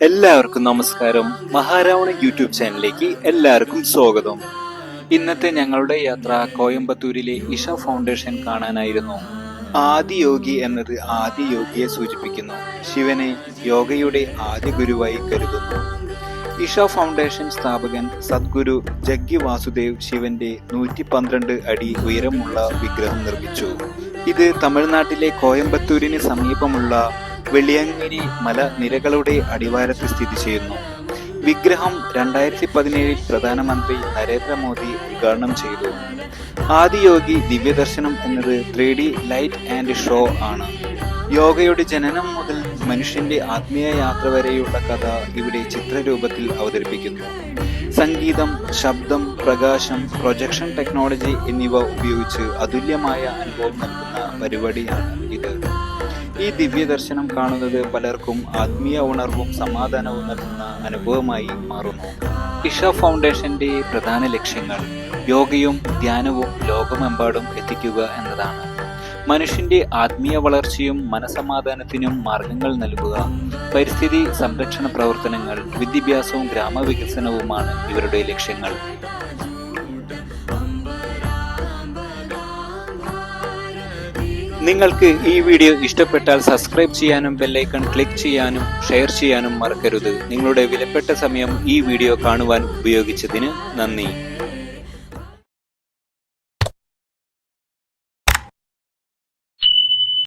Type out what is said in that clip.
എല്ലാവർക്കും നമസ്കാരം. മഹാരാവണ യൂട്യൂബ് ചാനലിലേക്ക് എല്ലാവർക്കും സ്വാഗതം. ഇന്നത്തെ ഞങ്ങളുടെ യാത്ര കോയമ്പത്തൂരിലെ ഇഷ ഫൗണ്ടേഷൻ കാണാനായിരുന്നു. ആദിയോഗി എന്നത് ആദിയോഗിയെ സൂചിപ്പിക്കുന്നു. ശിവനെ യോഗയുടെ ആദ്യ ഗുരുവായി കരുതുന്നു. ഇഷ ഫൗണ്ടേഷൻ സ്ഥാപകൻ സദ്ഗുരു ജഗ്ഗി വാസുദേവ് ശിവന്റെ 112 അടി ഉയരമുള്ള വിഗ്രഹം നിർമ്മിച്ചു. ഇത് തമിഴ്നാട്ടിലെ കോയമ്പത്തൂരിന് സമീപമുള്ള വെള്ളിയങ്ങിരി മലനിരകളുടെ അടിവാരത്ത് സ്ഥിതി ചെയ്യുന്നു. വിഗ്രഹം 2017 പ്രധാനമന്ത്രി നരേന്ദ്രമോദി ഉദ്ഘാടനം ചെയ്തു. ആദിയോഗി ദിവ്യദർശനം എന്നത് 3D ലൈറ്റ് ആൻഡ് ഷോ ആണ്. യോഗയുടെ ജനനം മുതൽ മനുഷ്യന്റെ ആത്മീയ യാത്ര വരെയുള്ള കഥ ഇവിടെ ചിത്രരൂപത്തിൽ അവതരിപ്പിക്കുന്നു. സംഗീതം, ശബ്ദം, പ്രകാശം, പ്രൊജക്ഷൻ ടെക്നോളജി എന്നിവ ഉപയോഗിച്ച് അതുല്യമായ അനുഭവം നൽകുന്ന പരിപാടിയാണ് ഇത്. ഈ ദിവ്യദർശനം കാണുന്നത് പലർക്കും ആത്മീയ ഉണർവും സമാധാനവും നൽകുന്ന അനുഭവമായി മാറുന്നു. ഇഷ ഫൗണ്ടേഷന്റെ പ്രധാന ലക്ഷ്യങ്ങൾ യോഗയും ധ്യാനവും ലോകമെമ്പാടും എത്തിക്കുക എന്നതാണ്. മനുഷ്യന്റെ ആത്മീയ വളർച്ചയും മനസമാധാനത്തിനും മാർഗങ്ങൾ നൽകുക. പരിസ്ഥിതി സംരക്ഷണ പ്രവർത്തനങ്ങൾ, വിദ്യാഭ്യാസവും ഗ്രാമവികസനവുമാണ് ഇവരുടെ ലക്ഷ്യങ്ങൾ. നിങ്ങൾക്ക് ഈ വീഡിയോ ഇഷ്ടപ്പെട്ടാൽ സബ്സ്ക്രൈബ് ചെയ്യാനും ബെല്ലൈക്കൺ ക്ലിക്ക് ചെയ്യാനും ഷെയർ ചെയ്യാനും മറക്കരുത്. നിങ്ങളുടെ വിലപ്പെട്ട സമയം ഈ വീഡിയോ കാണുവാൻ ഉപയോഗിച്ചതിന് നന്ദി.